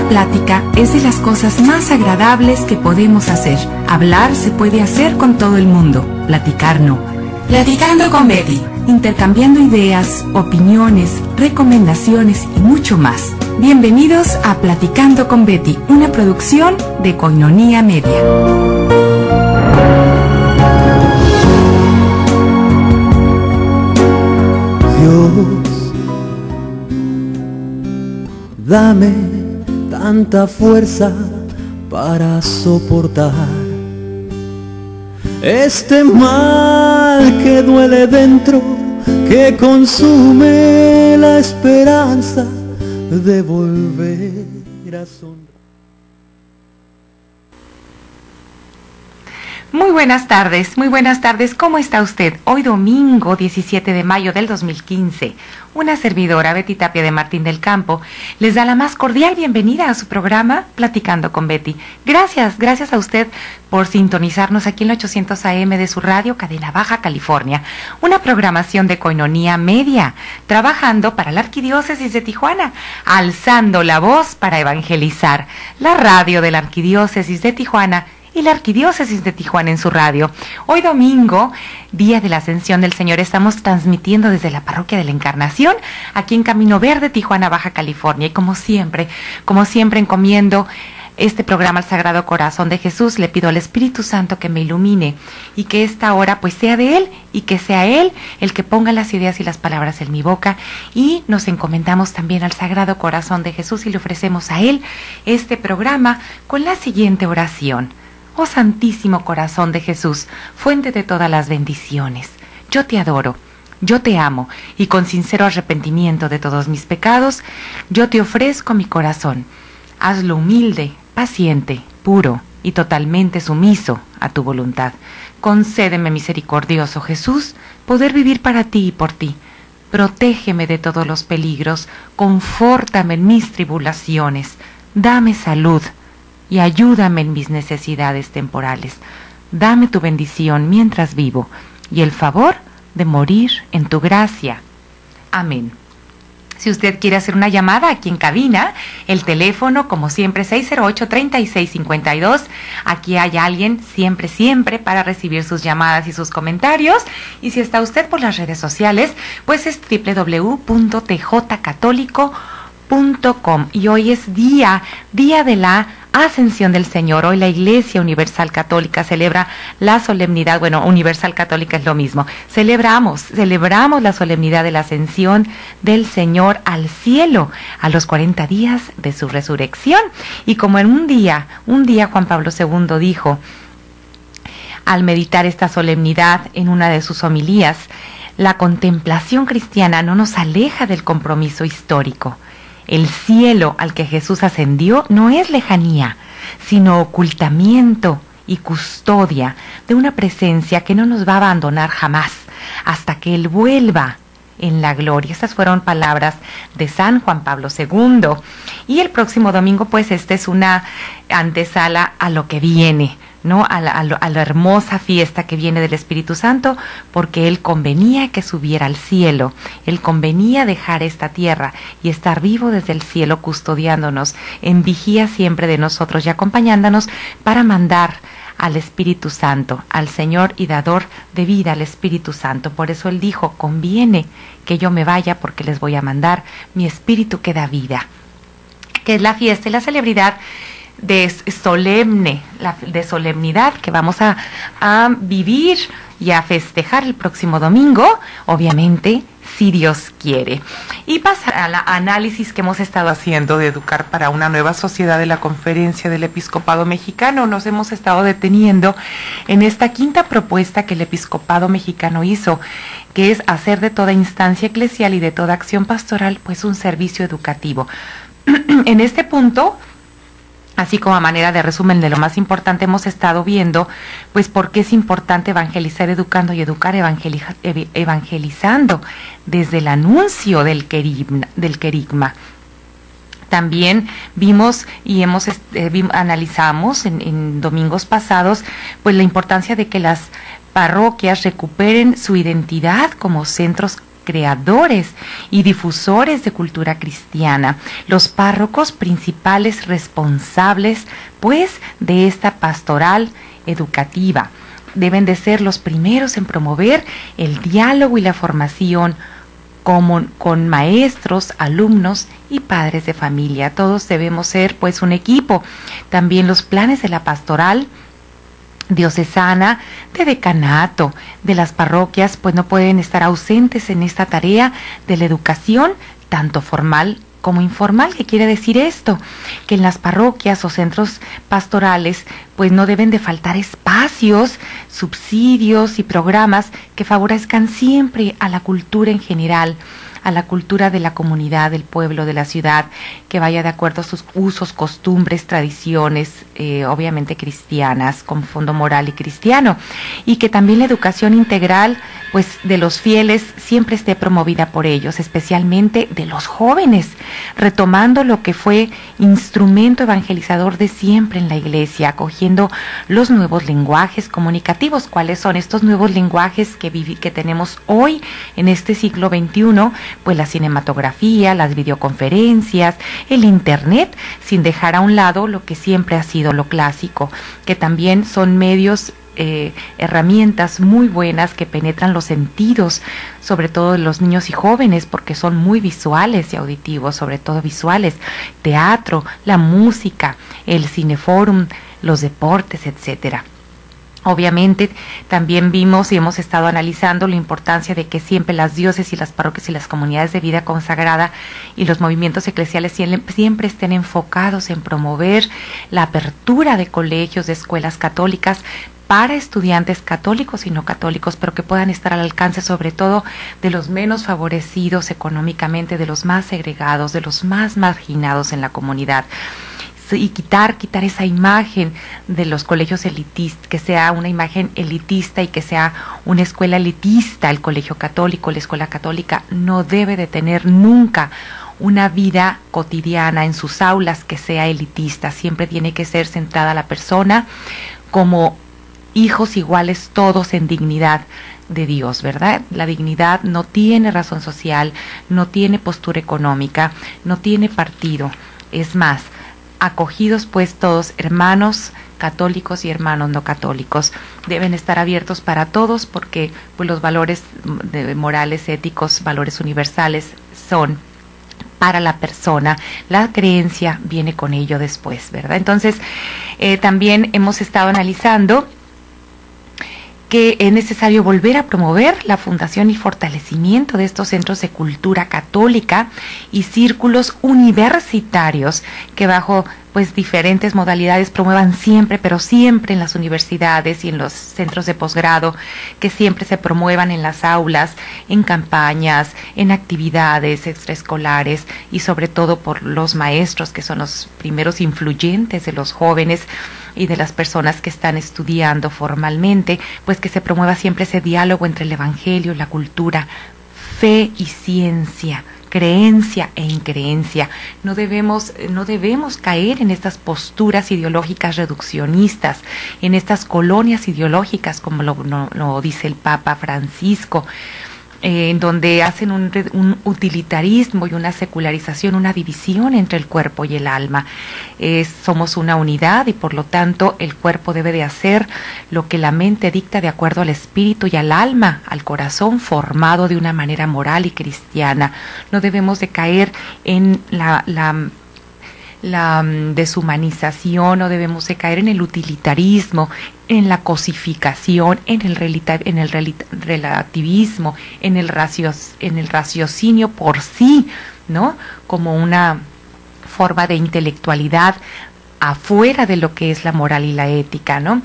plática es de las cosas más agradables que podemos hacer. Hablar se puede hacer con todo el mundo, platicar no. Platicando con Betty, intercambiando ideas, opiniones, recomendaciones y mucho más. Bienvenidos a Platicando con Betty, una producción de Koinonia Media. Dios, dame tanta fuerza para soportar este mal que duele dentro, que consume la esperanza de volver a sonreír. Muy buenas tardes, ¿cómo está usted? Hoy domingo 17 de mayo del 2015, una servidora, Betty Tapia de Martín del Campo, les da la más cordial bienvenida a su programa Platicando con Betty. Gracias a usted por sintonizarnos aquí en la 800 AM de su radio, Cadena Baja California, una programación de Koinonia Media, trabajando para la Arquidiócesis de Tijuana, alzando la voz para evangelizar, la radio de la Arquidiócesis de Tijuana y la Arquidiócesis de Tijuana en su radio. Hoy domingo, día de la Ascensión del Señor, estamos transmitiendo desde la Parroquia de la Encarnación, aquí en Camino Verde, Tijuana, Baja California. Y como siempre encomiendo este programa al Sagrado Corazón de Jesús. Le pido al Espíritu Santo que me ilumine y que esta hora pues sea de Él y que sea Él el que ponga las ideas y las palabras en mi boca. Y nos encomendamos también al Sagrado Corazón de Jesús y le ofrecemos a Él este programa con la siguiente oración. Oh Santísimo Corazón de Jesús, fuente de todas las bendiciones, yo te adoro, yo te amo, y con sincero arrepentimiento de todos mis pecados, yo te ofrezco mi corazón. Hazlo humilde, paciente, puro y totalmente sumiso a tu voluntad. Concédeme, misericordioso Jesús, poder vivir para ti y por ti. Protégeme de todos los peligros, confórtame en mis tribulaciones, dame salud y ayúdame en mis necesidades temporales. Dame tu bendición mientras vivo y el favor de morir en tu gracia. Amén. Si usted quiere hacer una llamada aquí en cabina, el teléfono, como siempre, 608-3652. Aquí hay alguien siempre para recibir sus llamadas y sus comentarios. Y si está usted por las redes sociales, pues es www.tjcatólico.com. Y hoy es día de la Ascensión del Señor. Hoy la Iglesia Universal Católica celebra la solemnidad, Universal Católica es lo mismo, celebramos la solemnidad de la Ascensión del Señor al cielo, a los 40 días de su resurrección. Y como en un día Juan Pablo II dijo, al meditar esta solemnidad en una de sus homilías, la contemplación cristiana no nos aleja del compromiso histórico. El cielo al que Jesús ascendió no es lejanía, sino ocultamiento y custodia de una presencia que no nos va a abandonar jamás hasta que Él vuelva en la gloria. Estas fueron palabras de San Juan Pablo II. Y el próximo domingo, pues, esta es una antesala a lo que viene, ¿no? A la hermosa fiesta que viene del Espíritu Santo, porque Él convenía que subiera al cielo, Él convenía dejar esta tierra y estar vivo desde el cielo, custodiándonos, en vigía siempre de nosotros y acompañándonos para mandar al Espíritu Santo, al Señor y dador de vida, al Espíritu Santo. Por eso Él dijo, conviene que yo me vaya porque les voy a mandar mi Espíritu que da vida, que es la fiesta y la celebridad de solemnidad que vamos a vivir y a festejar el próximo domingo, obviamente, si Dios quiere. Y pasar al análisis que hemos estado haciendo de Educar para una Nueva Sociedad de la Conferencia del Episcopado Mexicano. Nos hemos estado deteniendo en esta quinta propuesta que el Episcopado Mexicano hizo, que es hacer de toda instancia eclesial y de toda acción pastoral, pues, un servicio educativo. En este punto, así como a manera de resumen de lo más importante, hemos estado viendo, pues, por qué es importante evangelizar educando y educar evangelizando desde el anuncio del querigma. También vimos y analizamos en domingos pasados, pues, la importancia de que las parroquias recuperen su identidad como centros creadores y difusores de cultura cristiana, los párrocos principales responsables, pues, de esta pastoral educativa. Deben de ser los primeros en promover el diálogo y la formación con maestros, alumnos y padres de familia. Todos debemos ser, pues, un equipo. También los planes de la pastoral diocesana, de decanato, de las parroquias, pues no pueden estar ausentes en esta tarea de la educación, tanto formal como informal. ¿Qué quiere decir esto? Que en las parroquias o centros pastorales pues no deben de faltar espacios, subsidios y programas que favorezcan siempre a la cultura en general, a la cultura de la comunidad, del pueblo, de la ciudad, que vaya de acuerdo a sus usos, costumbres, tradiciones, obviamente cristianas, con fondo moral y cristiano, y que también la educación integral, pues, de los fieles siempre esté promovida por ellos, especialmente de los jóvenes, retomando lo que fue instrumento evangelizador de siempre en la Iglesia, acogiendo los nuevos lenguajes comunicativos. ¿Cuáles son estos nuevos lenguajes que tenemos hoy en este siglo XXI? Pues la cinematografía, las videoconferencias, el internet, sin dejar a un lado lo que siempre ha sido lo clásico, que también son medios, herramientas muy buenas que penetran los sentidos, sobre todo de los niños y jóvenes, porque son muy visuales y auditivos, sobre todo visuales. Teatro, la música, el cineforum, los deportes, etcétera. Obviamente también vimos y hemos estado analizando la importancia de que siempre las diócesis y las parroquias y las comunidades de vida consagrada y los movimientos eclesiales siempre estén enfocados en promover la apertura de colegios, de escuelas católicas para estudiantes católicos y no católicos, pero que puedan estar al alcance sobre todo de los menos favorecidos económicamente, de los más segregados, de los más marginados en la comunidad. Y quitar esa imagen de los colegios elitistas, que sea una imagen elitista y que sea una escuela elitista. El colegio católico, la escuela católica no debe de tener nunca una vida cotidiana en sus aulas que sea elitista. Siempre tiene que ser centrada la persona como hijos iguales todos en dignidad de Dios, ¿verdad? La dignidad no tiene razón social, no tiene postura económica, no tiene partido. Es más, acogidos pues todos, hermanos católicos y hermanos no católicos, deben estar abiertos para todos, porque pues los valores morales, éticos, valores universales son para la persona. La creencia viene con ello después, ¿verdad? Entonces, también hemos estado analizando que es necesario volver a promover la fundación y fortalecimiento de estos centros de cultura católica y círculos universitarios que bajo pues diferentes modalidades promuevan siempre, pero siempre en las universidades y en los centros de posgrado, que siempre se promuevan en las aulas, en campañas, en actividades extraescolares y sobre todo por los maestros, que son los primeros influyentes de los jóvenes y de las personas que están estudiando formalmente, pues que se promueva siempre ese diálogo entre el evangelio, la cultura, fe y ciencia, creencia e increencia. No debemos caer en estas posturas ideológicas reduccionistas, en estas colonias ideológicas, como lo dice el Papa Francisco, en donde hacen un utilitarismo y una secularización, una división entre el cuerpo y el alma. Somos una unidad y por lo tanto el cuerpo debe de hacer lo que la mente dicta de acuerdo al espíritu y al alma, al corazón formado de una manera moral y cristiana. No debemos de caer en la deshumanización, no debemos de caer en el utilitarismo, en la cosificación, en el relativismo, en el raciocinio por sí, ¿no? Como una forma de intelectualidad afuera de lo que es la moral y la ética, ¿no?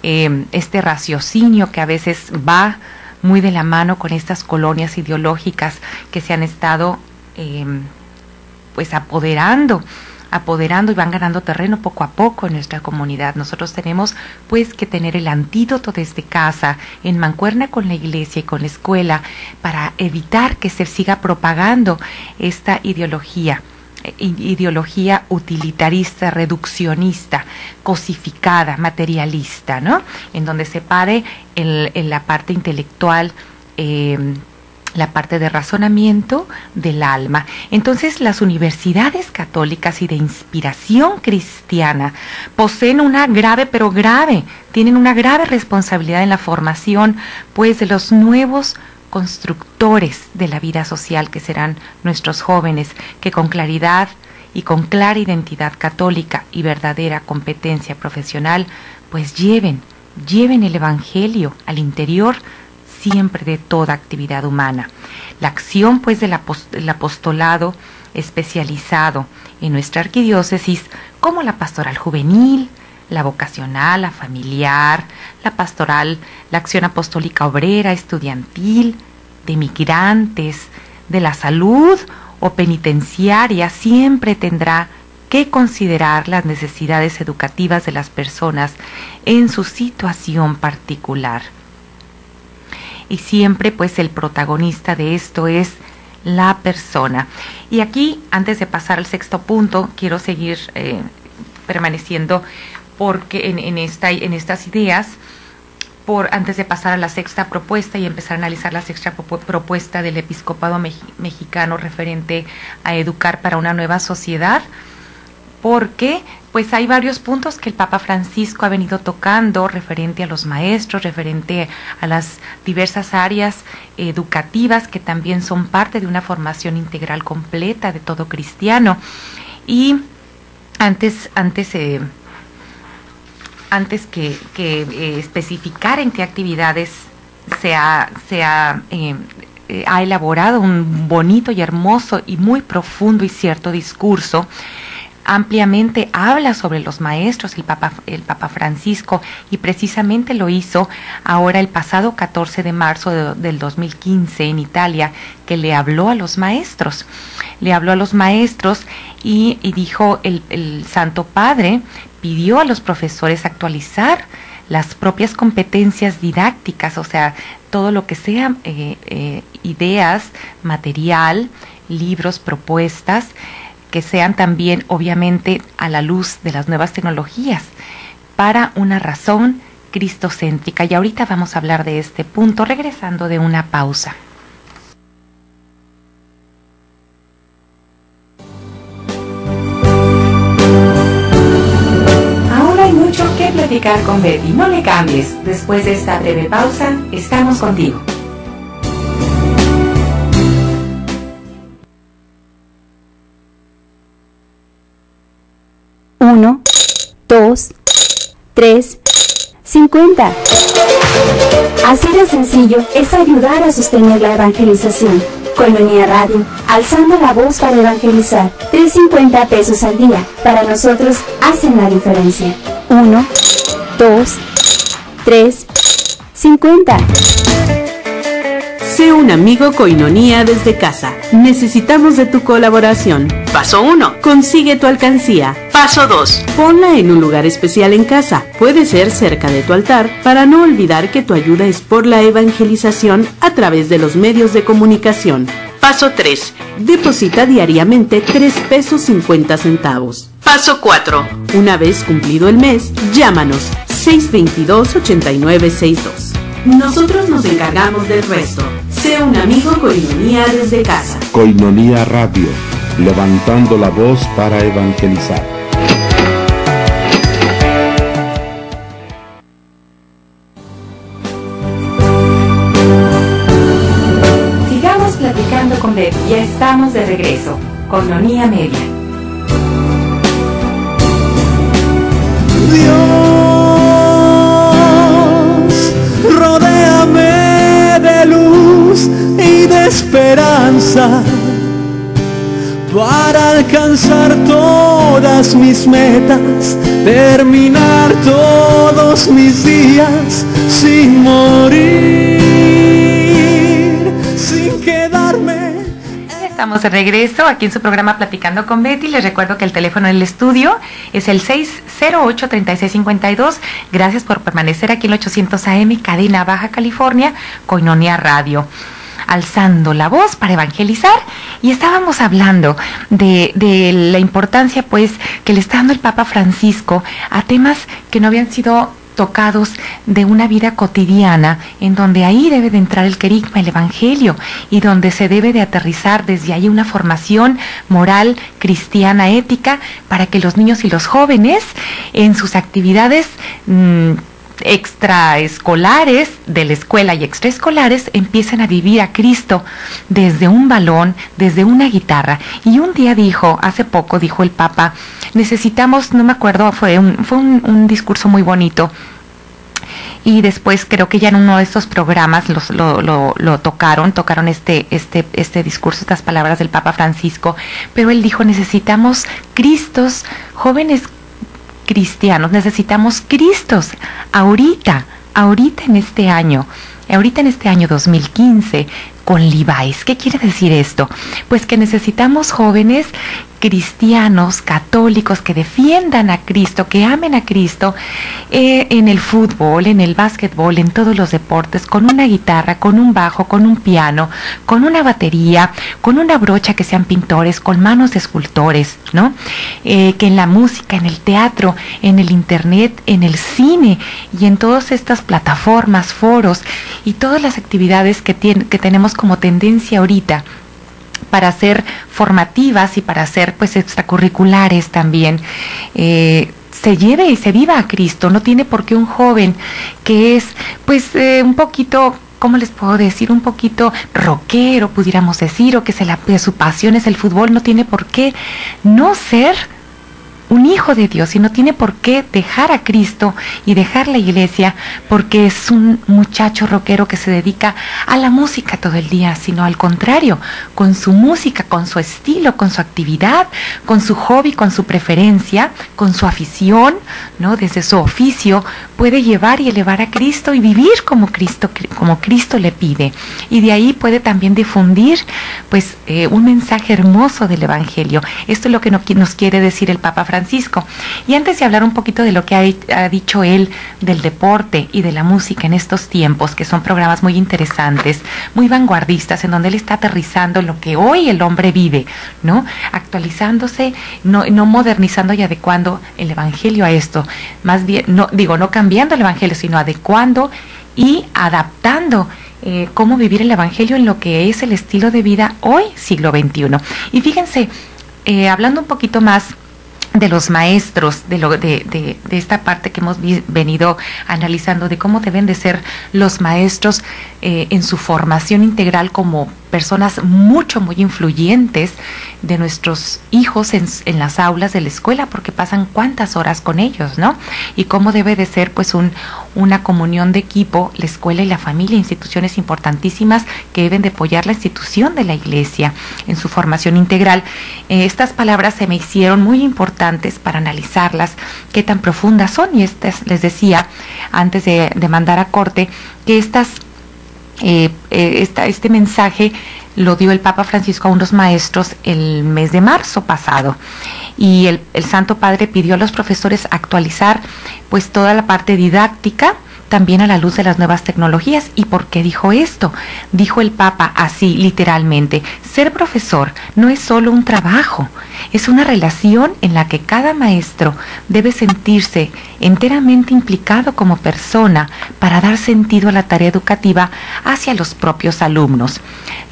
Este raciocinio que a veces va muy de la mano con estas colonias ideológicas que se han estado pues apoderando y van ganando terreno poco a poco en nuestra comunidad. Nosotros tenemos pues que tener el antídoto desde casa, en mancuerna con la iglesia y con la escuela, para evitar que se siga propagando esta ideología utilitarista, reduccionista, cosificada, materialista, ¿no? En donde se pare en la parte intelectual, la parte de razonamiento del alma. Entonces, las universidades católicas y de inspiración cristiana poseen una tienen una grave responsabilidad en la formación, pues, de los nuevos constructores de la vida social que serán nuestros jóvenes, que con claridad y con clara identidad católica y verdadera competencia profesional, pues lleven el Evangelio al interior siempre de toda actividad humana. La acción pues del apostolado especializado en nuestra arquidiócesis, como la pastoral juvenil, la vocacional, la familiar, la pastoral, la acción apostólica obrera, estudiantil, de migrantes, de la salud o penitenciaria, siempre tendrá que considerar las necesidades educativas de las personas en su situación particular. Y siempre pues el protagonista de esto es la persona. Y aquí, antes de pasar al sexto punto, quiero seguir permaneciendo porque en estas ideas, antes de pasar a la sexta propuesta y empezar a analizar la sexta propuesta del episcopado mexicano referente a educar para una nueva sociedad, porque pues hay varios puntos que el Papa Francisco ha venido tocando referente a los maestros, referente a las diversas áreas educativas que también son parte de una formación integral completa de todo cristiano. Y antes que especificar en qué actividades se ha elaborado un bonito y hermoso y muy profundo y cierto discurso, ampliamente habla sobre los maestros el Papa Francisco, y precisamente lo hizo ahora el pasado 14 de marzo del 2015 en Italia, que le habló a los maestros. Le habló a los maestros y dijo el Santo Padre pidió a los profesores actualizar las propias competencias didácticas, o sea, todo lo que sea ideas, material, libros, propuestas, que sean también obviamente a la luz de las nuevas tecnologías, para una razón cristocéntrica. Y ahorita vamos a hablar de este punto regresando de una pausa. Aún hay mucho que platicar con Betty. No le cambies. Después de esta breve pausa, estamos contigo. Uno, 2, 3, 50. Así de sencillo es ayudar a sostener la evangelización. Koinonia Radio, alzando la voz para evangelizar. 3.50 pesos al día. Para nosotros hacen la diferencia. 1, 2, 3, 50. Sé un amigo Koinonia desde casa. Necesitamos de tu colaboración. Paso 1. Consigue tu alcancía. Paso 2. Ponla en un lugar especial en casa. Puede ser cerca de tu altar, para no olvidar que tu ayuda es por la evangelización a través de los medios de comunicación. Paso 3. Deposita diariamente 3 pesos 50 centavos. Paso 4. Una vez cumplido el mes, llámanos 622-8962. Nosotros nos encargamos del resto. Sé un amigo Koinonia desde casa. Koinonia Radio, levantando la voz para evangelizar. Sigamos platicando con Betty. Ya estamos de regreso. Koinonia Media. Rodéame de luz y de esperanza para alcanzar todas mis metas, terminar todos mis días sin morir, sin quedarme. Estamos de regreso aquí en su programa Platicando con Betty. Les recuerdo que el teléfono en el estudio es el 608-3652. Gracias por permanecer aquí en el 800 AM, Cadena Baja California, Koinonia Radio, alzando la voz para evangelizar. Y estábamos hablando de la importancia pues que le está dando el Papa Francisco a temas que no habían sido tocados de una vida cotidiana, en donde ahí debe de entrar el querigma, el evangelio, y donde se debe de aterrizar desde ahí una formación moral, cristiana, ética, para que los niños y los jóvenes en sus actividades extraescolares de la escuela y extraescolares empiezan a vivir a Cristo desde un balón, desde una guitarra. Y un día hace poco dijo el Papa, necesitamos, no me acuerdo, fue un discurso muy bonito, y después creo que ya en uno de estos programas lo tocaron este discurso, estas palabras del Papa Francisco, pero él dijo, necesitamos Cristos, jóvenes cristianos, necesitamos Cristos ahorita en este año 2015 con Levi's. ¿Qué quiere decir esto? Pues que necesitamos jóvenes cristianos, católicos, que defiendan a Cristo, que amen a Cristo en el fútbol, en el básquetbol, en todos los deportes, con una guitarra, con un bajo, con un piano, con una batería, con una brocha, que sean pintores, con manos de escultores, ¿no? Que en la música, en el teatro, en el internet, en el cine y en todas estas plataformas, foros y todas las actividades que tenemos como tendencia ahorita para ser formativas y para ser pues extracurriculares también, se lleve y se viva a Cristo. No tiene por qué un joven que es pues un poquito, ¿cómo les puedo decir? Un poquito rockero, pudiéramos decir, o que su pasión es el fútbol, no tiene por qué no ser un hijo de Dios, y no tiene por qué dejar a Cristo y dejar la iglesia porque es un muchacho rockero que se dedica a la música todo el día, sino al contrario, con su música, con su estilo, con su actividad, con su hobby, con su preferencia, con su afición, ¿no? Desde su oficio puede llevar y elevar a Cristo y vivir como Cristo le pide, y de ahí puede también difundir pues un mensaje hermoso del evangelio. Esto es lo que nos quiere decir el Papa Francisco. Y antes de hablar un poquito de lo que ha dicho él del deporte y de la música en estos tiempos, que son programas muy interesantes, muy vanguardistas, en donde él está aterrizando lo que hoy el hombre vive, ¿no? Actualizándose, no modernizando y adecuando el evangelio a esto, más bien, no cambiando el evangelio, sino adecuando y adaptando cómo vivir el evangelio en lo que es el estilo de vida hoy, siglo XXI. Y fíjense, hablando un poquito más de los maestros, de esta parte que hemos venido analizando, de cómo deben de ser los maestros en su formación integral como personas muy influyentes de nuestros hijos en las aulas de la escuela, porque pasan cuántas horas con ellos, ¿no? Y cómo debe de ser pues una comunión de equipo, la escuela y la familia, instituciones importantísimas que deben de apoyar la institución de la iglesia en su formación integral. Estas palabras se me hicieron muy importantes para analizarlas, qué tan profundas son, y les decía antes de mandar a corte que este mensaje lo dio el Papa Francisco a unos maestros el mes de marzo pasado, y el Santo Padre pidió a los profesores actualizar pues toda la parte didáctica también a la luz de las nuevas tecnologías. ¿Y por qué dijo esto? Dijo el Papa así literalmente: ser profesor no es solo un trabajo, es una relación en la que cada maestro debe sentirse enteramente implicado como persona para dar sentido a la tarea educativa hacia los propios alumnos.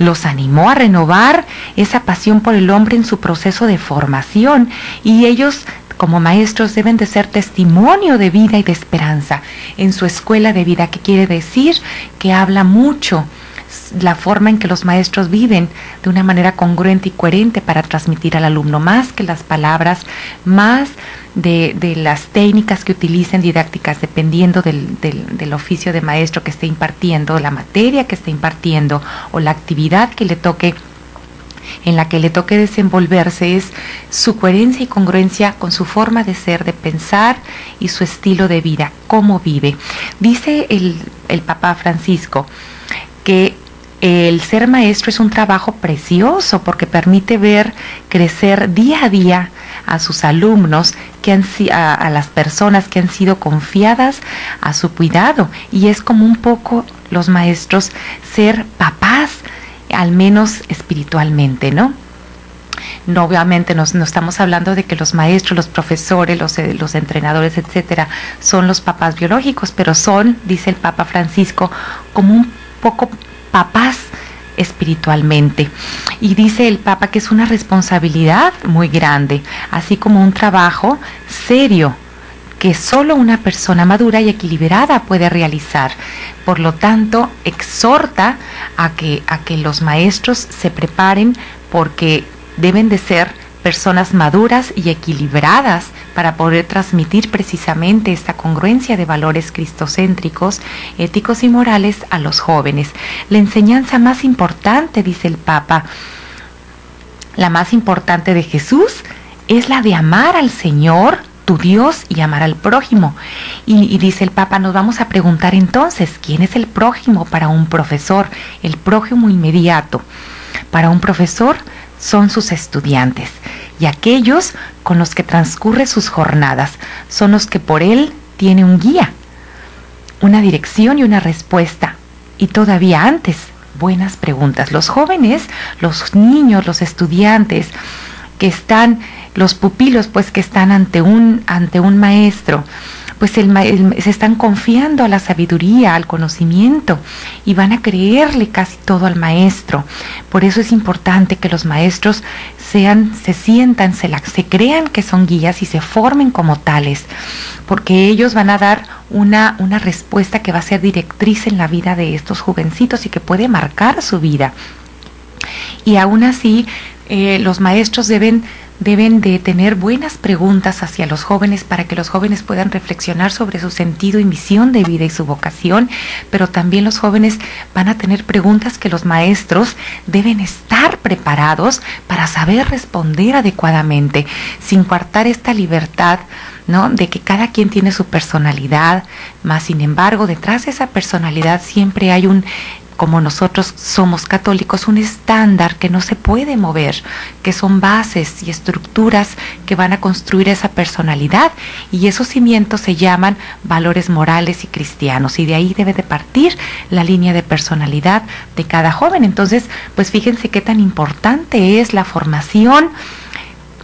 Los animó a renovar esa pasión por el hombre en su proceso de formación, y ellos como maestros deben de ser testimonio de vida y de esperanza en su escuela de vida, que quiere decir que habla mucho la forma en que los maestros viven de una manera congruente y coherente para transmitir al alumno, más que las palabras, más de las técnicas que utilicen didácticas, dependiendo del oficio de maestro que esté impartiendo, la materia que esté impartiendo o la actividad que le toque, en la que le toque desenvolverse, es su coherencia y congruencia con su forma de ser, de pensar y su estilo de vida, cómo vive. Dice el Papa Francisco que el ser maestro es un trabajo precioso porque permite ver crecer día a día a sus alumnos, a las personas que han sido confiadas a su cuidado, y es como un poco los maestros ser papás, al menos espiritualmente, ¿no? No, obviamente no estamos hablando de que los maestros, los profesores, los entrenadores, etcétera, son los papás biológicos, pero son, dice el Papa Francisco, como un poco papás espiritualmente. Y dice el Papa que es una responsabilidad muy grande, así como un trabajo serio que solo una persona madura y equilibrada puede realizar. Por lo tanto, exhorta a que los maestros se preparen, porque deben de ser personas maduras y equilibradas para poder transmitir precisamente esta congruencia de valores cristocéntricos, éticos y morales a los jóvenes. La enseñanza más importante, dice el Papa, la más importante de Jesús, es la de amar al Señor, tu Dios, y amar al prójimo. Y dice el Papa, nos vamos a preguntar entonces, ¿quién es el prójimo para un profesor? El prójimo inmediato para un profesor son sus estudiantes, y aquellos con los que transcurre sus jornadas son los que por él tiene un guía, una dirección y una respuesta, y todavía antes, buenas preguntas. Los jóvenes, los niños, los estudiantes que están, los pupilos pues que están ante un maestro, pues se están confiando a la sabiduría, al conocimiento, y van a creerle casi todo al maestro. Por eso es importante que los maestros se sientan, se crean que son guías y se formen como tales, porque ellos van a dar una respuesta que va a ser directriz en la vida de estos jovencitos y que puede marcar su vida. Y aún así, los maestros deben de tener buenas preguntas hacia los jóvenes para que los jóvenes puedan reflexionar sobre su sentido y misión de vida y su vocación, pero también los jóvenes van a tener preguntas que los maestros deben estar preparados para saber responder adecuadamente, sin coartar esta libertad, ¿no?, de que cada quien tiene su personalidad, más sin embargo, detrás de esa personalidad siempre hay como nosotros somos católicos, un estándar que no se puede mover, que son bases y estructuras que van a construir esa personalidad, y esos cimientos se llaman valores morales y cristianos, y de ahí debe de partir la línea de personalidad de cada joven. Entonces, pues fíjense qué tan importante es la formación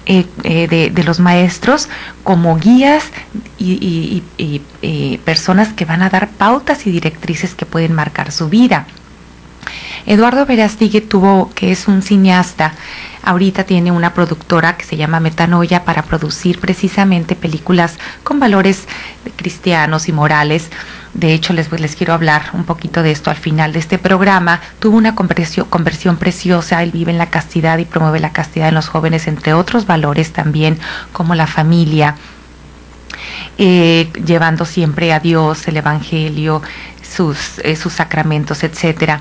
de los maestros como guías y personas que van a dar pautas y directrices que pueden marcar su vida. Eduardo Verástegui que es un cineasta, ahorita tiene una productora que se llama Metanoia para producir precisamente películas con valores cristianos y morales. De hecho, les quiero hablar un poquito de esto al final de este programa. Tuvo una conversión preciosa. Él vive en la castidad y promueve la castidad en los jóvenes, entre otros valores también, como la familia, llevando siempre a Dios, el Evangelio, sus sacramentos, etcétera.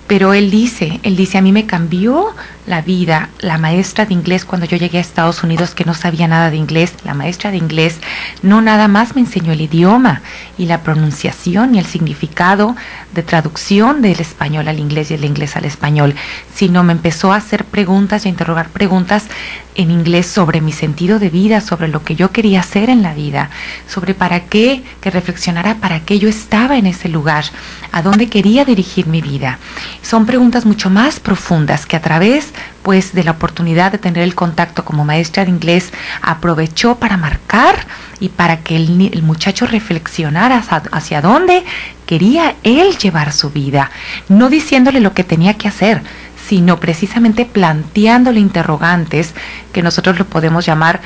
Pero él dice, a mí me cambió la vida la maestra de inglés cuando yo llegué a Estados Unidos, que no sabía nada de inglés. La maestra de inglés no nada más me enseñó el idioma y la pronunciación y el significado de traducción del español al inglés y el inglés al español, sino me empezó a hacer preguntas y a interrogar preguntas en inglés sobre mi sentido de vida, sobre lo que yo quería hacer en la vida, sobre para qué, que reflexionara para qué yo estaba en ese lugar, a dónde quería dirigir mi vida. Son preguntas mucho más profundas que a través pues de la oportunidad de tener el contacto como maestra de inglés aprovechó para marcar y para que el muchacho reflexionara hacia dónde quería él llevar su vida, no diciéndole lo que tenía que hacer, sino precisamente planteándole interrogantes que nosotros lo podemos llamar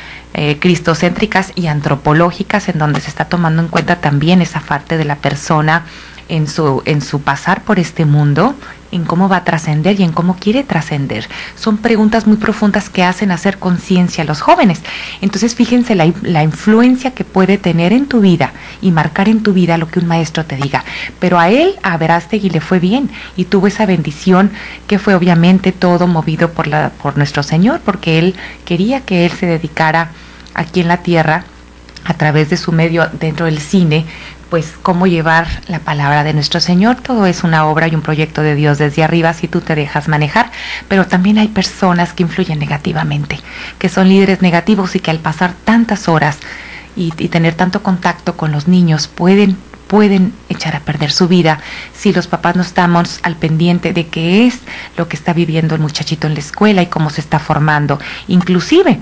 cristocéntricas y antropológicas, en donde se está tomando en cuenta también esa parte de la persona en su pasar por este mundo, en cómo va a trascender y en cómo quiere trascender. Son preguntas muy profundas que hacen hacer conciencia a los jóvenes. Entonces fíjense la influencia que puede tener en tu vida y marcar en tu vida lo que un maestro te diga. Pero a Verástegui le fue bien y tuvo esa bendición, que fue obviamente todo movido por nuestro Señor, porque él quería que él se dedicara aquí en la tierra, a través de su medio dentro del cine, pues cómo llevar la palabra de nuestro Señor. Todo es una obra y un proyecto de Dios desde arriba, si tú te dejas manejar, pero también hay personas que influyen negativamente, que son líderes negativos y que al pasar tantas horas y tener tanto contacto con los niños pueden pueden echar a perder su vida si los papás no estamos al pendiente de qué es lo que está viviendo el muchachito en la escuela y cómo se está formando. Inclusive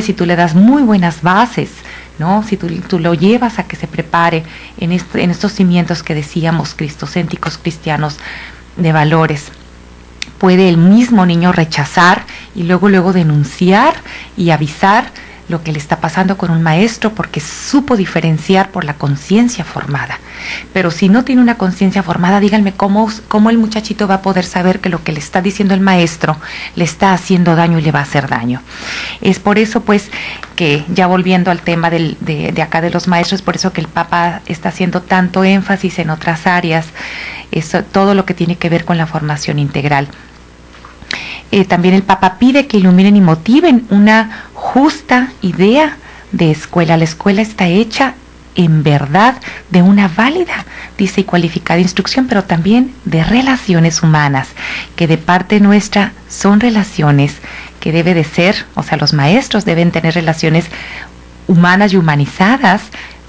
si tú le das muy buenas bases, ¿no? Si tú lo llevas a que se prepare en estos cimientos que decíamos, cristocéntricos, cristianos, de valores, puede el mismo niño rechazar y luego denunciar y avisar lo que le está pasando con un maestro porque supo diferenciar por la conciencia formada. Pero si no tiene una conciencia formada, díganme cómo el muchachito va a poder saber que lo que le está diciendo el maestro le está haciendo daño y le va a hacer daño. Es por eso, pues, que ya volviendo al tema de acá de los maestros, por eso que el Papa está haciendo tanto énfasis en otras áreas, todo lo que tiene que ver con la formación integral. También el Papa pide que iluminen y motiven una justa idea de escuela. La escuela está hecha en verdad de una válida, dice, y cualificada instrucción, pero también de relaciones humanas, que de parte nuestra son relaciones que debe de ser, o sea, los maestros deben tener relaciones humanas y humanizadas,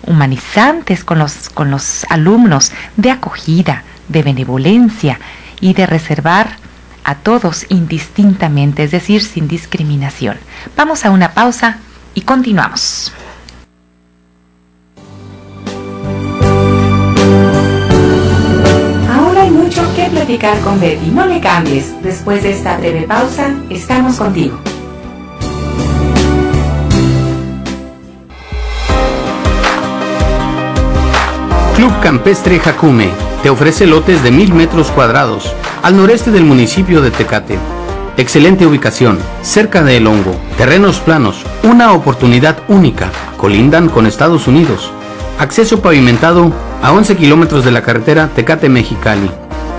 humanizantes con los alumnos, de acogida, de benevolencia y de reservar a todos indistintamente, es decir, sin discriminación. Vamos a una pausa y continuamos. Ahora hay mucho que platicar con Betty. No le cambies. Después de esta breve pausa, estamos contigo. Club Campestre Jacume te ofrece lotes de 1000 metros cuadrados al noreste del municipio de Tecate. Excelente ubicación, cerca de El Hongo, terrenos planos, una oportunidad única, colindan con Estados Unidos. Acceso pavimentado a 11 kilómetros de la carretera Tecate-Mexicali.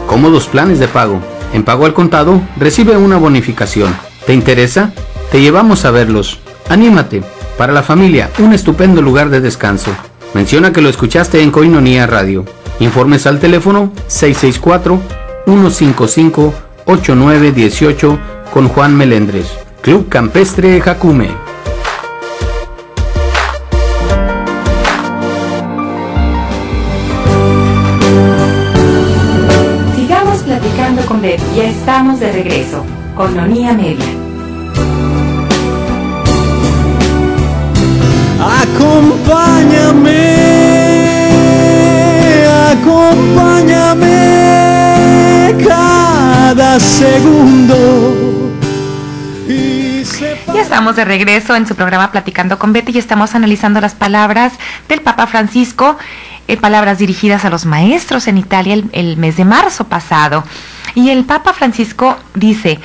Cómodos planes de pago. En pago al contado, recibe una bonificación. ¿Te interesa? Te llevamos a verlos. Anímate. Para la familia, un estupendo lugar de descanso. Menciona que lo escuchaste en Koinonia Radio. Informes al teléfono 664-155-8918 con Juan Melendres. Club Campestre Jacume. Sigamos platicando con Betty. Ya estamos de regreso. Koinonia Media. Acompáñame cada segundo. Ya estamos de regreso en su programa Platicando con Betty y estamos analizando las palabras del Papa Francisco, palabras dirigidas a los maestros en Italia el mes de marzo pasado. Y el Papa Francisco dice: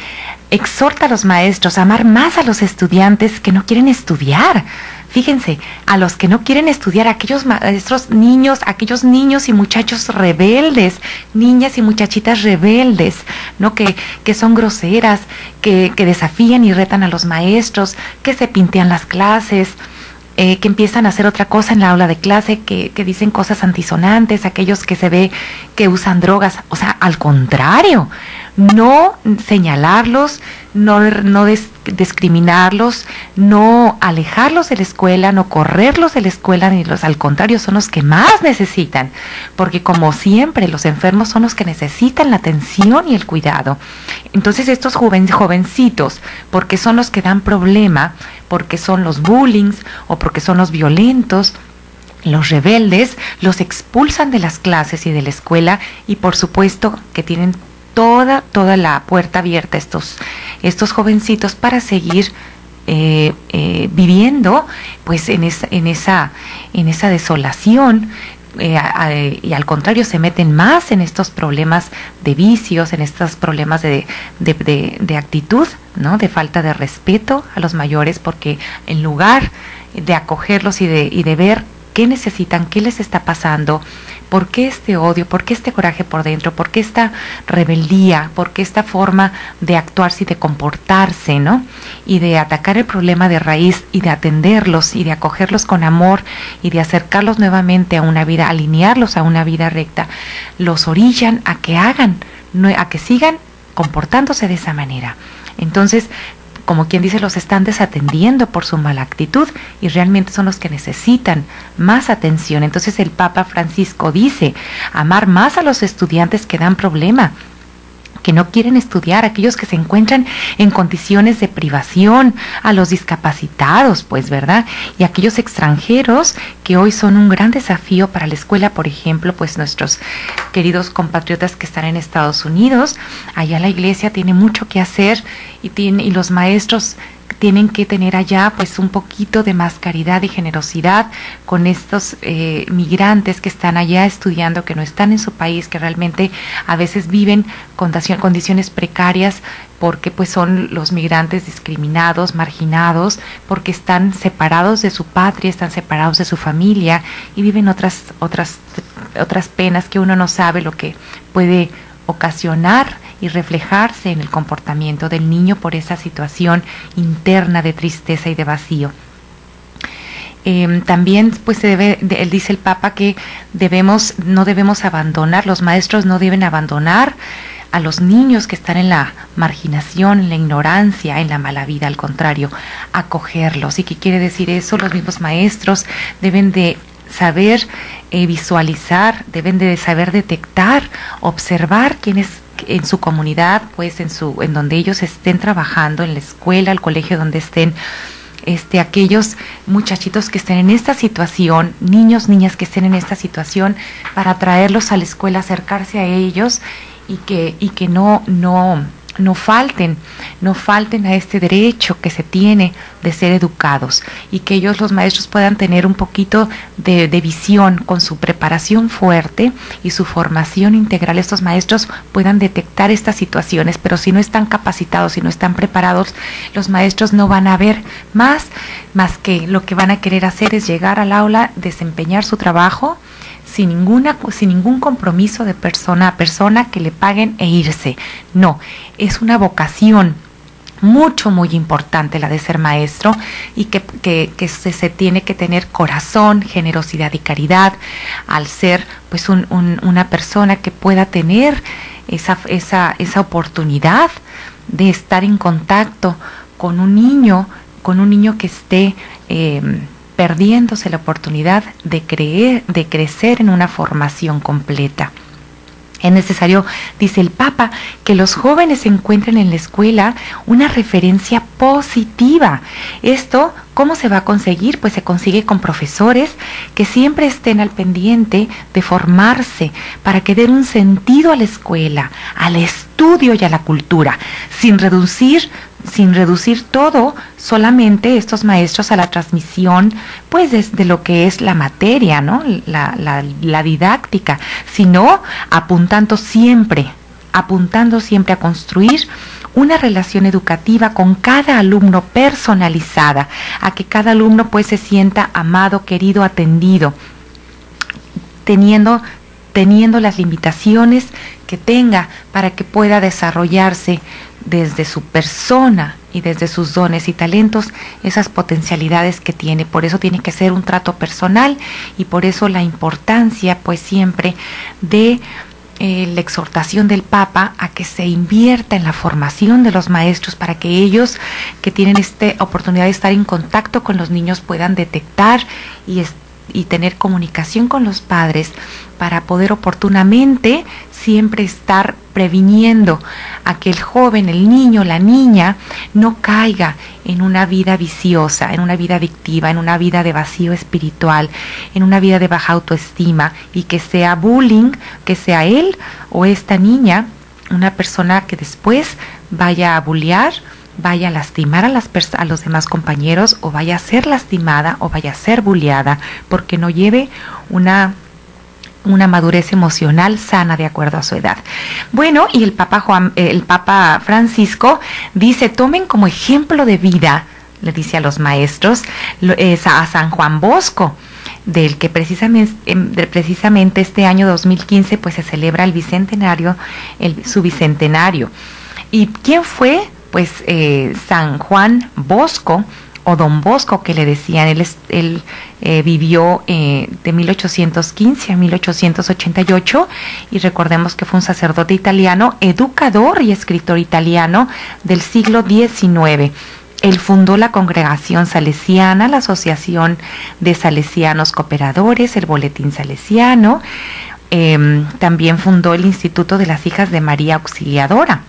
exhorta a los maestros a amar más a los estudiantes que no quieren estudiar. Fíjense, a los que no quieren estudiar, aquellos maestros niños, aquellos niños y muchachos rebeldes, niñas y muchachitas rebeldes, ¿no? Que son groseras, que desafían y retan a los maestros, que se pintean las clases, que empiezan a hacer otra cosa en la aula de clase, que dicen cosas antisonantes, aquellos que se ve que usan drogas. O sea, al contrario, no señalarlos, no discriminarlos, no alejarlos de la escuela, no correrlos de la escuela, ni al contrario, son los que más necesitan, porque como siempre los enfermos son los que necesitan la atención y el cuidado. Entonces estos jovencitos, porque son los que dan problema, porque son los bullings o porque son los violentos, los rebeldes, los expulsan de las clases y de la escuela, y por supuesto que tienen toda la puerta abierta estos jovencitos para seguir viviendo pues en esa desolación, y al contrario se meten más en estos problemas de vicios, en estos problemas de actitud, ¿no? De falta de respeto a los mayores, porque en lugar de acogerlos y de ver qué necesitan, qué les está pasando, por qué este odio, por qué este coraje por dentro, por qué esta rebeldía, por qué esta forma de actuarse y de comportarse, ¿no? Y de atacar el problema de raíz y de atenderlos y de acogerlos con amor y de acercarlos nuevamente a una vida, alinearlos a una vida recta, los orillan a que sigan comportándose de esa manera. Entonces, como quien dice, los están desatendiendo por su mala actitud y realmente son los que necesitan más atención. Entonces el Papa Francisco dice, amar más a los estudiantes que dan problema, que no quieren estudiar, aquellos que se encuentran en condiciones de privación, a los discapacitados, pues, ¿verdad? Y aquellos extranjeros que hoy son un gran desafío para la escuela, por ejemplo, pues nuestros queridos compatriotas que están en Estados Unidos, allá la iglesia tiene mucho que hacer y los maestros tienen que tener allá pues un poquito de más caridad y generosidad con estos migrantes que están allá estudiando, que no están en su país, que realmente a veces viven condiciones precarias porque pues son los migrantes discriminados, marginados, porque están separados de su patria, están separados de su familia y viven otras penas que uno no sabe lo que puede ocasionar y reflejarse en el comportamiento del niño por esa situación interna de tristeza y de vacío. También pues él dice el Papa que no debemos abandonar, los maestros no deben abandonar a los niños que están en la marginación, en la ignorancia, en la mala vida, al contrario, acogerlos. ¿Y qué quiere decir eso? Los mismos maestros deben de saber visualizar, deben de saber detectar, observar quiénes en su comunidad, pues en donde ellos estén trabajando, en la escuela, el colegio donde estén, aquellos muchachitos que estén en esta situación, niños, niñas que estén en esta situación, para traerlos a la escuela, acercarse a ellos y que no falten a este derecho que se tiene de ser educados, y que ellos, los maestros, puedan tener un poquito de visión con su preparación fuerte y su formación integral. Estos maestros puedan detectar estas situaciones, pero si no están capacitados, si no están preparados, los maestros no van a ver más que lo que van a querer hacer es llegar al aula, desempeñar su trabajo sin ningún compromiso de persona a persona, que le paguen e irse. No, es una vocación muy importante la de ser maestro, y que se tiene que tener corazón, generosidad y caridad al ser pues una persona que pueda tener esa oportunidad de estar en contacto con un niño que esté perdiéndose la oportunidad de crecer en una formación completa. Es necesario, dice el Papa, que los jóvenes encuentren en la escuela una referencia positiva. Esto, ¿cómo se va a conseguir? Pues se consigue con profesores que siempre estén al pendiente de formarse para que den un sentido a la escuela, al estudio y a la cultura, sin reducir todo solamente estos maestros a la transmisión pues de lo que es la materia, ¿no? La didáctica, sino apuntando siempre a construir una relación educativa con cada alumno personalizada, a que cada alumno pues se sienta amado, querido, atendido, teniendo las limitaciones que tenga para que pueda desarrollarse desde su persona y desde sus dones y talentos, esas potencialidades que tiene. Por eso tiene que ser un trato personal, y por eso la importancia pues siempre de la exhortación del Papa a que se invierta en la formación de los maestros, para que ellos, que tienen esta oportunidad de estar en contacto con los niños, puedan detectar y tener comunicación con los padres, para poder oportunamente siempre estar previniendo a que el joven, el niño, la niña no caiga en una vida viciosa, en una vida adictiva, en una vida de vacío espiritual, en una vida de baja autoestima, y que sea bullying, que sea él o esta niña una persona que después vaya a bullear, vaya a lastimar a los demás compañeros, o vaya a ser lastimada o vaya a ser bulleada, porque no lleve una madurez emocional sana de acuerdo a su edad. Bueno, y el Papa Francisco dice: tomen como ejemplo de vida, le dice a los maestros, a San Juan Bosco, del que precisamente este año 2015 pues se celebra su bicentenario. ¿Y quién fue? Pues San Juan Bosco, o Don Bosco, que le decían. Él vivió de 1815 a 1888 y recordemos que fue un sacerdote italiano, educador y escritor italiano del siglo XIX. Él fundó la Congregación Salesiana, la Asociación de Salesianos Cooperadores, el Boletín Salesiano. También fundó el Instituto de las Hijas de María Auxiliadora.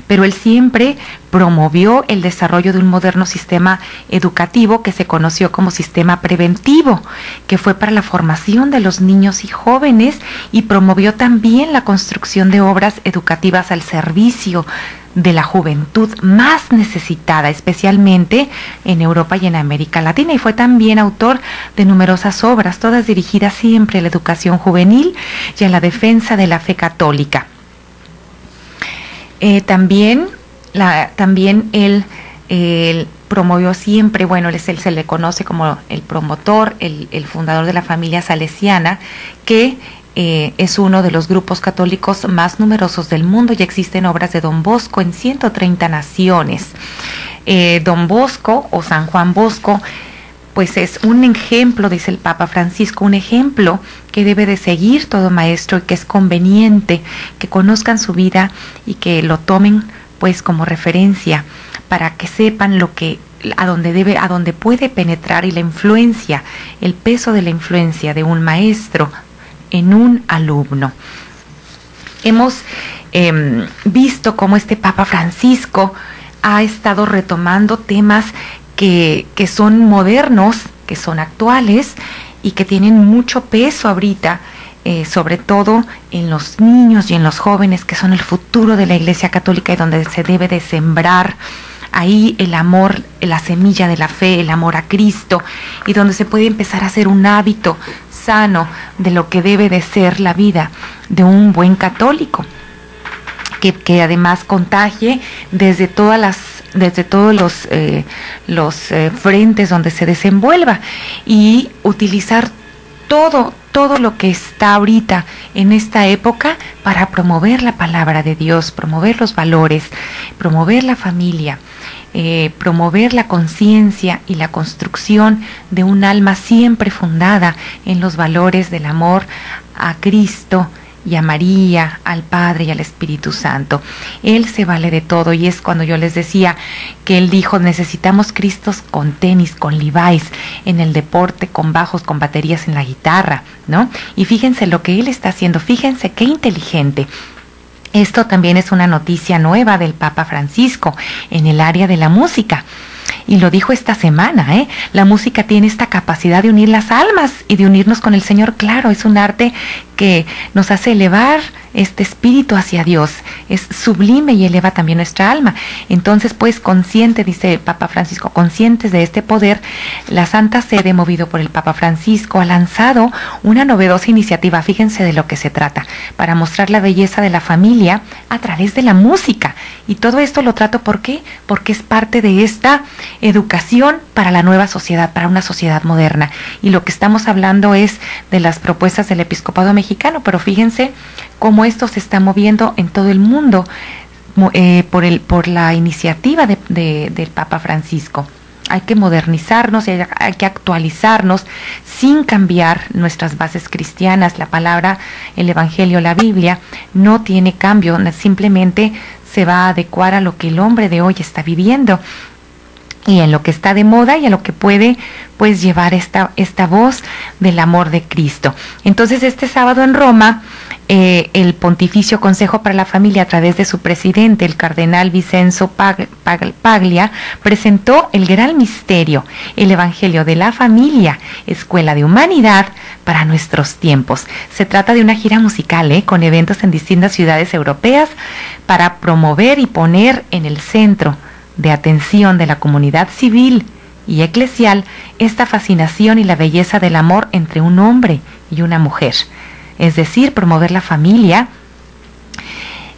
Pero él siempre promovió el desarrollo de un moderno sistema educativo que se conoció como sistema preventivo, que fue para la formación de los niños y jóvenes, y promovió también la construcción de obras educativas al servicio de la juventud más necesitada, especialmente en Europa y en América Latina, y fue también autor de numerosas obras, todas dirigidas siempre a la educación juvenil y a la defensa de la fe católica. También él promovió siempre, bueno, él se le conoce como el promotor, el fundador de la familia salesiana, que es uno de los grupos católicos más numerosos del mundo, y existen obras de Don Bosco en 130 naciones. Don Bosco o San Juan Bosco, pues es un ejemplo, dice el Papa Francisco, un ejemplo que debe de seguir todo maestro, y que es conveniente que conozcan su vida y que lo tomen pues como referencia para que sepan a dónde puede penetrar, y la influencia, el peso de la influencia de un maestro en un alumno. Hemos visto cómo este Papa Francisco ha estado retomando temas que son modernos, que son actuales y que tienen mucho peso ahorita, sobre todo en los niños y en los jóvenes, que son el futuro de la Iglesia Católica, y donde se debe de sembrar ahí el amor, la semilla de la fe, el amor a Cristo, y donde se puede empezar a hacer un hábito sano de lo que debe de ser la vida de un buen católico, que además contagie desde todos los frentes donde se desenvuelva, y utilizar todo lo que está ahorita en esta época para promover la palabra de Dios, promover los valores, promover la familia, promover la conciencia y la construcción de un alma siempre fundada en los valores del amor a Cristo y a María, al Padre y al Espíritu Santo. Él se vale de todo, y es cuando yo les decía que él dijo: necesitamos Cristos con tenis, con Levi's, en el deporte, con bajos, con baterías en la guitarra, ¿no? Y fíjense lo que él está haciendo, fíjense qué inteligente. Esto también es una noticia nueva del Papa Francisco en el área de la música. Y lo dijo esta semana, la música tiene esta capacidad de unir las almas y de unirnos con el Señor. Claro, es un arte que nos hace elevar este espíritu hacia Dios, es sublime y eleva también nuestra alma. Entonces, pues, consciente, dice el Papa Francisco, conscientes de este poder, la Santa Sede, movido por el Papa Francisco, ha lanzado una novedosa iniciativa, fíjense de lo que se trata, para mostrar la belleza de la familia a través de la música. Y todo esto lo trato, ¿por qué? Porque es parte de esta educación para la nueva sociedad, para una sociedad moderna. Y lo que estamos hablando es de las propuestas del episcopado mexicano, pero fíjense cómo esto se está moviendo en todo el mundo por la iniciativa del Papa Francisco. Hay que modernizarnos y hay que actualizarnos sin cambiar nuestras bases cristianas. La palabra, el Evangelio, la Biblia no tiene cambio, simplemente se va a adecuar a lo que el hombre de hoy está viviendo y en lo que está de moda y a lo que puede pues llevar esta voz del amor de Cristo. Entonces, este sábado en Roma, el Pontificio Consejo para la Familia, a través de su presidente, el cardenal Vincenzo Paglia, presentó el gran misterio, el Evangelio de la Familia, Escuela de Humanidad para nuestros tiempos. Se trata de una gira musical, con eventos en distintas ciudades europeas para promover y poner en el centro de atención de la comunidad civil y eclesial esta fascinación y la belleza del amor entre un hombre y una mujer. Es decir, promover la familia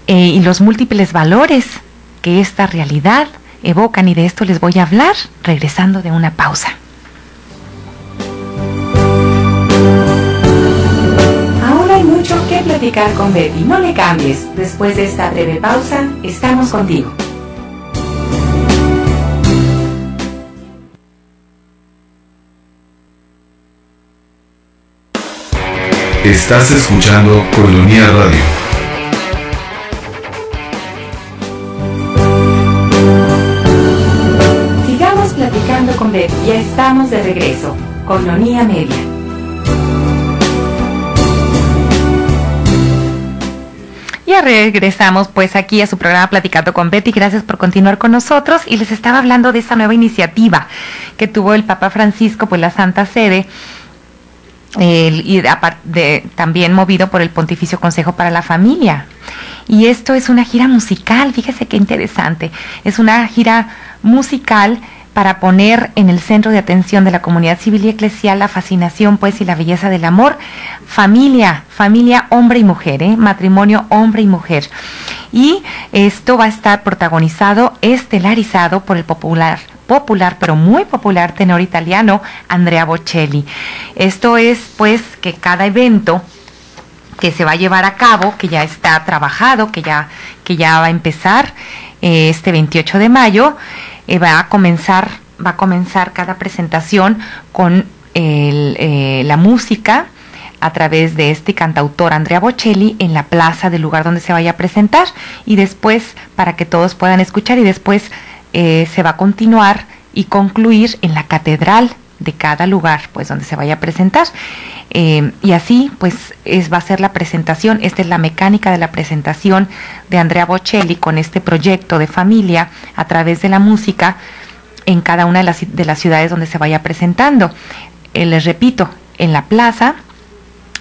y los múltiples valores que esta realidad evocan, y de esto les voy a hablar regresando de una pausa. Aún hay mucho que platicar con Betty. No le cambies. Después de esta breve pausa, estamos contigo. Estás escuchando Colonia Radio. Sigamos platicando con Betty. Ya estamos de regreso. Colonia Media. Ya regresamos pues aquí a su programa Platicando con Betty. Gracias por continuar con nosotros, y les estaba hablando de esta nueva iniciativa que tuvo el Papa Francisco, pues la Santa Sede, y también movido por el Pontificio Consejo para la Familia. Y esto es una gira musical, fíjese qué interesante. Es una gira musical para poner en el centro de atención de la comunidad civil y eclesial la fascinación pues y la belleza del amor, familia hombre y mujer, matrimonio hombre y mujer. Y esto va a estar protagonizado, estelarizado por el popular pero muy popular tenor italiano Andrea Bocelli. Esto es pues que cada evento que se va a llevar a cabo, que ya está trabajado, que ya va a empezar este 28 de mayo, va a comenzar cada presentación con la música a través de este cantautor Andrea Bocelli en la plaza del lugar donde se vaya a presentar, y después, para que todos puedan escuchar, y después se va a continuar y concluir en la catedral de cada lugar pues donde se vaya a presentar, y así pues va a ser la presentación. Esta es la mecánica de la presentación de Andrea Bocelli con este proyecto de familia a través de la música en cada una de las ciudades donde se vaya presentando. Les repito, en la plaza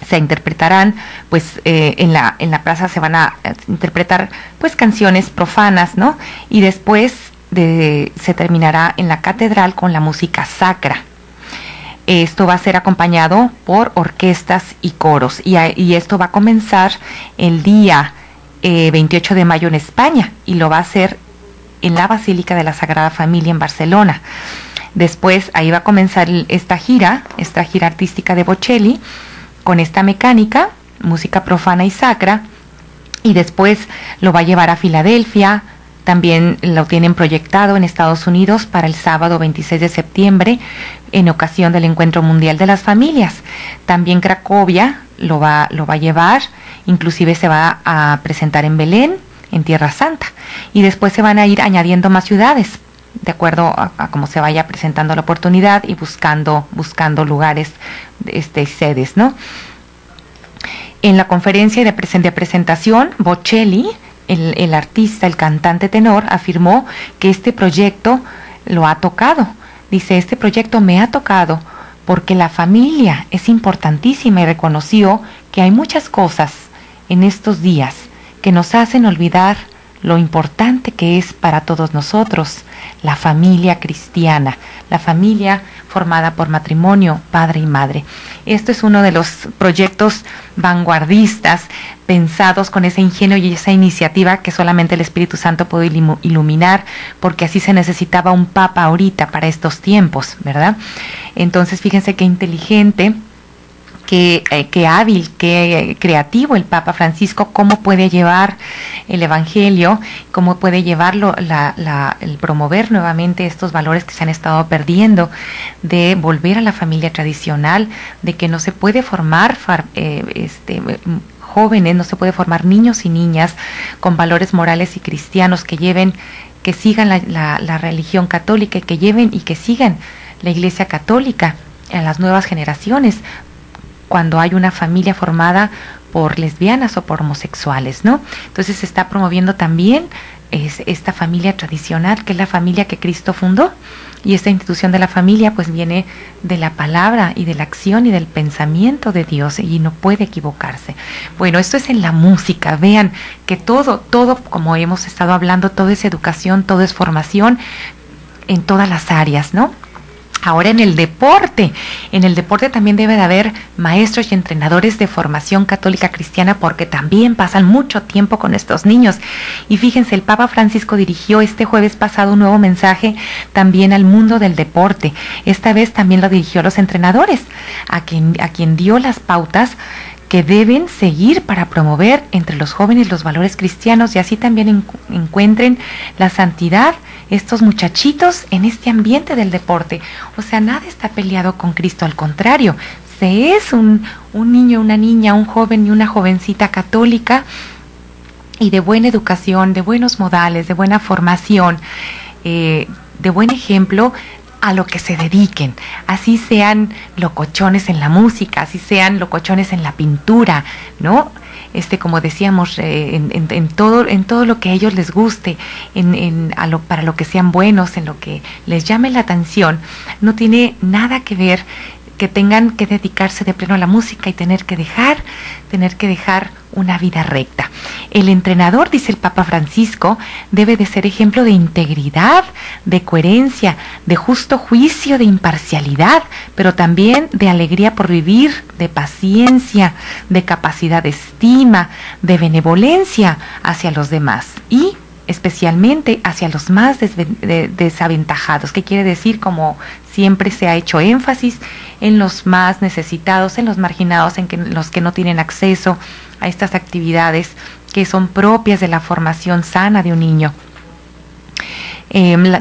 se interpretarán pues en la plaza se van a interpretar pues canciones profanas, ¿no? Y después se terminará en la catedral con la música sacra. Esto va a ser acompañado por orquestas y coros, y esto va a comenzar el día 28 de mayo en España, y lo va a hacer en la Basílica de la Sagrada Familia en Barcelona. Después ahí va a comenzar esta gira artística de Bocelli con esta mecánica, música profana y sacra, y después lo va a llevar a Filadelfia. También lo tienen proyectado en Estados Unidos para el sábado 26 de septiembre en ocasión del Encuentro Mundial de las Familias. También Cracovia lo va a llevar, inclusive se va a presentar en Belén, en Tierra Santa, y después se van a ir añadiendo más ciudades de acuerdo a cómo se vaya presentando la oportunidad y buscando lugares, sedes, ¿no? En la conferencia de presentación, Bocelli, el artista, el cantante tenor, afirmó que este proyecto lo ha tocado. Dice, este proyecto me ha tocado porque la familia es importantísima, y reconoció que hay muchas cosas en estos días que nos hacen olvidar lo importante que es para todos nosotros la familia cristiana, la familia formada por matrimonio, padre y madre. Esto es uno de los proyectos vanguardistas pensados con ese ingenio y esa iniciativa que solamente el Espíritu Santo puede iluminar, porque así se necesitaba un papa ahorita para estos tiempos, ¿verdad? Entonces fíjense qué inteligente, qué hábil, qué creativo el Papa Francisco, cómo puede llevar el Evangelio, cómo puede llevarlo, el promover nuevamente estos valores que se han estado perdiendo, de volver a la familia tradicional, de que no se puede formar jóvenes, no se puede formar niños y niñas con valores morales y cristianos que sigan la religión católica, que lleven y que sigan la Iglesia Católica a las nuevas generaciones, cuando hay una familia formada por lesbianas o por homosexuales, ¿no? Entonces se está promoviendo también esta familia tradicional, que es la familia que Cristo fundó, y esta institución de la familia pues viene de la palabra y de la acción y del pensamiento de Dios, y no puede equivocarse. Bueno, esto es en la música. Vean que todo, como hemos estado hablando, todo es educación, todo es formación en todas las áreas, ¿no? Ahora en el deporte también debe de haber maestros y entrenadores de formación católica cristiana, porque también pasan mucho tiempo con estos niños. Y fíjense, el Papa Francisco dirigió este jueves pasado un nuevo mensaje también al mundo del deporte. Esta vez también lo dirigió a los entrenadores, a quien dio las pautas que deben seguir para promover entre los jóvenes los valores cristianos, y así también encuentren la santidad estos muchachitos en este ambiente del deporte. O sea, nada está peleado con Cristo, al contrario, se es un niño, una niña, un joven y una jovencita católica y de buena educación, de buenos modales, de buena formación, de buen ejemplo, a lo que se dediquen, así sean locochones en la música, así sean locochones en la pintura, ¿no? Como decíamos, en todo lo que a ellos les guste, para lo que sean buenos, en lo que les llame la atención. No tiene nada que ver que tengan que dedicarse de pleno a la música y tener que dejar una vida recta. El entrenador, dice el Papa Francisco, debe de ser ejemplo de integridad, de coherencia, de justo juicio, de imparcialidad, pero también de alegría por vivir, de paciencia, de capacidad de estima, de benevolencia hacia los demás y especialmente hacia los más desaventajados, que quiere decir, como siempre se ha hecho énfasis, en los más necesitados, en los marginados, en los que no tienen acceso a estas actividades que son propias de la formación sana de un niño.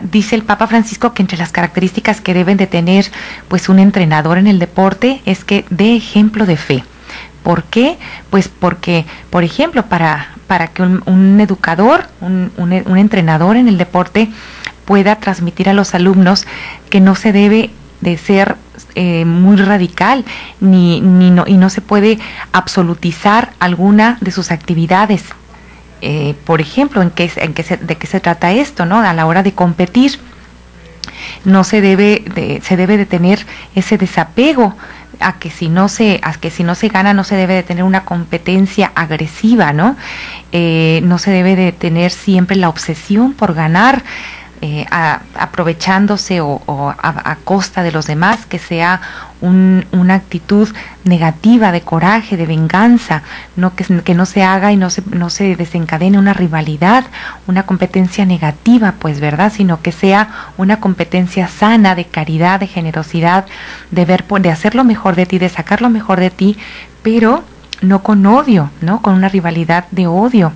Dice el Papa Francisco que entre las características que deben de tener pues un entrenador en el deporte es que dé ejemplo de fe. ¿Por qué? Pues porque, por ejemplo, para que un educador, un entrenador en el deporte pueda transmitir a los alumnos que no se debe de ser muy radical y no se puede absolutizar alguna de sus actividades. Por ejemplo, ¿de qué se trata esto, ¿no? A la hora de competir, se debe de tener ese desapego a que si no se gana, no se debe de tener una competencia agresiva, ¿no? No se debe de tener siempre la obsesión por ganar, aprovechándose o a costa de los demás, que sea una actitud negativa de coraje, de venganza, que no se haga y no se desencadene una rivalidad, una competencia negativa, pues, ¿verdad? Sino que sea una competencia sana, de caridad, de generosidad, de hacer lo mejor de ti, de sacar lo mejor de ti, pero no con odio, ¿no? Con una rivalidad de odio,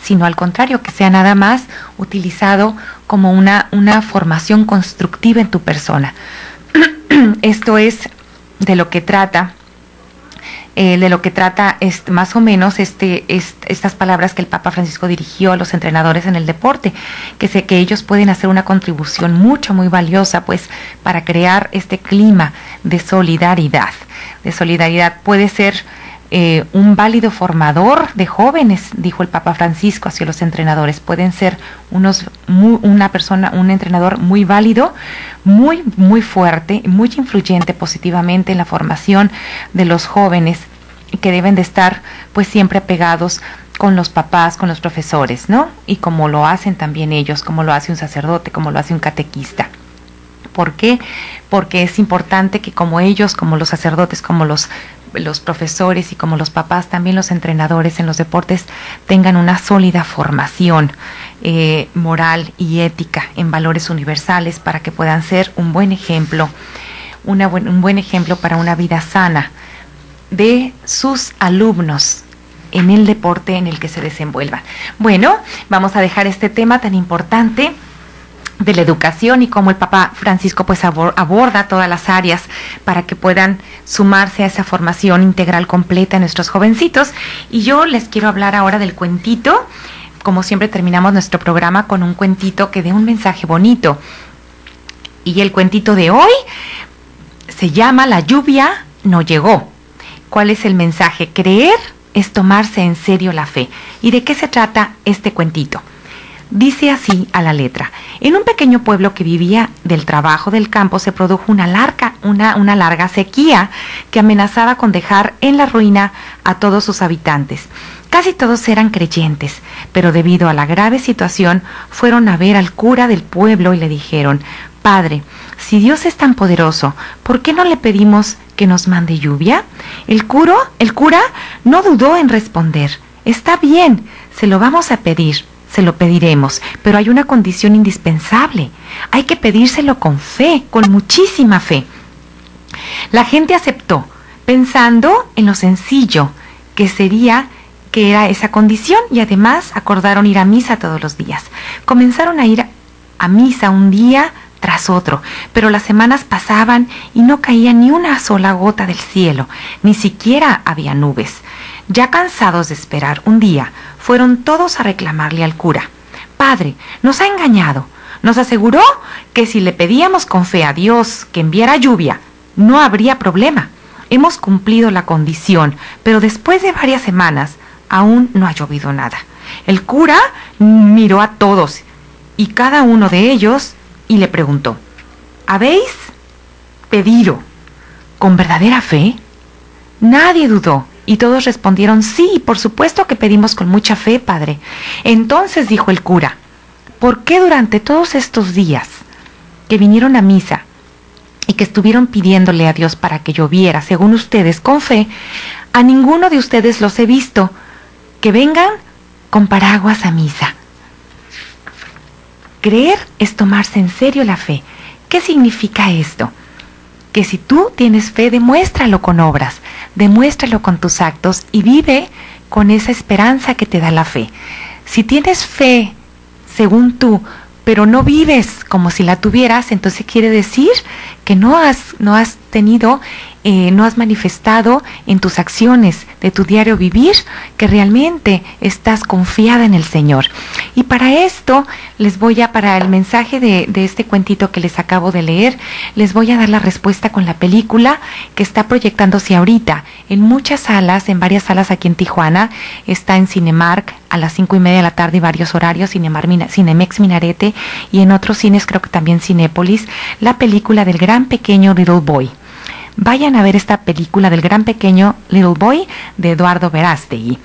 sino al contrario, que sea nada más utilizado como una formación constructiva en tu persona. Esto es de lo que trata más o menos estas palabras que el Papa Francisco dirigió a los entrenadores en el deporte, que ellos pueden hacer una contribución muy valiosa, pues, para crear este clima de solidaridad. Puede ser un válido formador de jóvenes, dijo el Papa Francisco hacia los entrenadores. Pueden ser un entrenador muy válido, muy fuerte, muy influyente positivamente en la formación de los jóvenes, que deben de estar pues siempre apegados con los papás, con los profesores, ¿no? Y como lo hacen también ellos, como lo hace un sacerdote, como lo hace un catequista. ¿Por qué? Porque es importante que como ellos, como los sacerdotes, como los profesores y como los papás, también los entrenadores en los deportes tengan una sólida formación moral y ética en valores universales, para que puedan ser un buen ejemplo, un buen ejemplo para una vida sana de sus alumnos en el deporte en el que se desenvuelvan. Bueno, vamos a dejar este tema tan importante de la educación y cómo el Papa Francisco pues aborda todas las áreas para que puedan sumarse a esa formación integral completa en nuestros jovencitos. Y yo les quiero hablar ahora del cuentito. Como siempre, terminamos nuestro programa con un cuentito que dé un mensaje bonito. Y el cuentito de hoy se llama La lluvia no llegó. ¿Cuál es el mensaje? Creer es tomarse en serio la fe. ¿Y de qué se trata este cuentito? Dice así a la letra: en un pequeño pueblo que vivía del trabajo del campo se produjo una larga sequía que amenazaba con dejar en la ruina a todos sus habitantes. Casi todos eran creyentes, pero debido a la grave situación fueron a ver al cura del pueblo y le dijeron: Padre, si Dios es tan poderoso, ¿por qué no le pedimos que nos mande lluvia? El cura no dudó en responder: está bien, se lo vamos a pedir. Se lo pediremos, pero hay una condición indispensable. Hay que pedírselo con fe, con muchísima fe. La gente aceptó, pensando en lo sencillo que era esa condición, y además acordaron ir a misa todos los días. Comenzaron a ir a misa un día tras otro, pero las semanas pasaban y no caía ni una sola gota del cielo, ni siquiera había nubes. Ya cansados de esperar, un día fueron todos a reclamarle al cura. Padre, nos ha engañado. Nos aseguró que si le pedíamos con fe a Dios que enviara lluvia, no habría problema. Hemos cumplido la condición, pero después de varias semanas aún no ha llovido nada. El cura miró a todos y cada uno de ellos y le preguntó: ¿habéis pedido con verdadera fe? Nadie dudó y todos respondieron: sí, por supuesto que pedimos con mucha fe, padre. Entonces dijo el cura: ¿por qué durante todos estos días que vinieron a misa y que estuvieron pidiéndole a Dios para que lloviera, según ustedes, con fe, a ninguno de ustedes los he visto que vengan con paraguas a misa? Creer es tomarse en serio la fe. ¿Qué significa esto? Que si tú tienes fe, demuéstralo con obras, demuéstralo con tus actos y vive con esa esperanza que te da la fe. Si tienes fe, según tú, pero no vives como si la tuvieras, entonces quiere decir que no has manifestado en tus acciones de tu diario vivir que realmente estás confiada en el Señor. Y para esto para el mensaje de este cuentito que les acabo de leer, les voy a dar la respuesta con la película que está proyectándose ahorita en muchas salas, en varias salas aquí en Tijuana. Está en Cinemark a las 5:30 de la tarde y varios horarios, Cinemex Minarete, y en otros cines, creo que también Cinépolis, la película del gran pequeño Little Boy. Vayan a ver esta película del gran pequeño Little Boy de Eduardo Verástegui.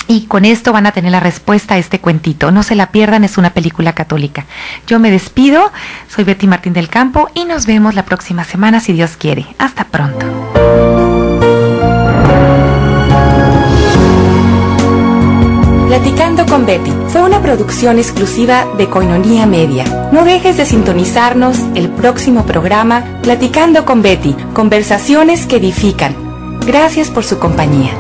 Y con esto van a tener la respuesta a este cuentito. No se la pierdan, es una película católica. Yo me despido, soy Betty Martín del Campo y nos vemos la próxima semana si Dios quiere. Hasta pronto. Platicando con Betty fue una producción exclusiva de Koinonia Media. No dejes de sintonizarnos el próximo programa Platicando con Betty, conversaciones que edifican. Gracias por su compañía.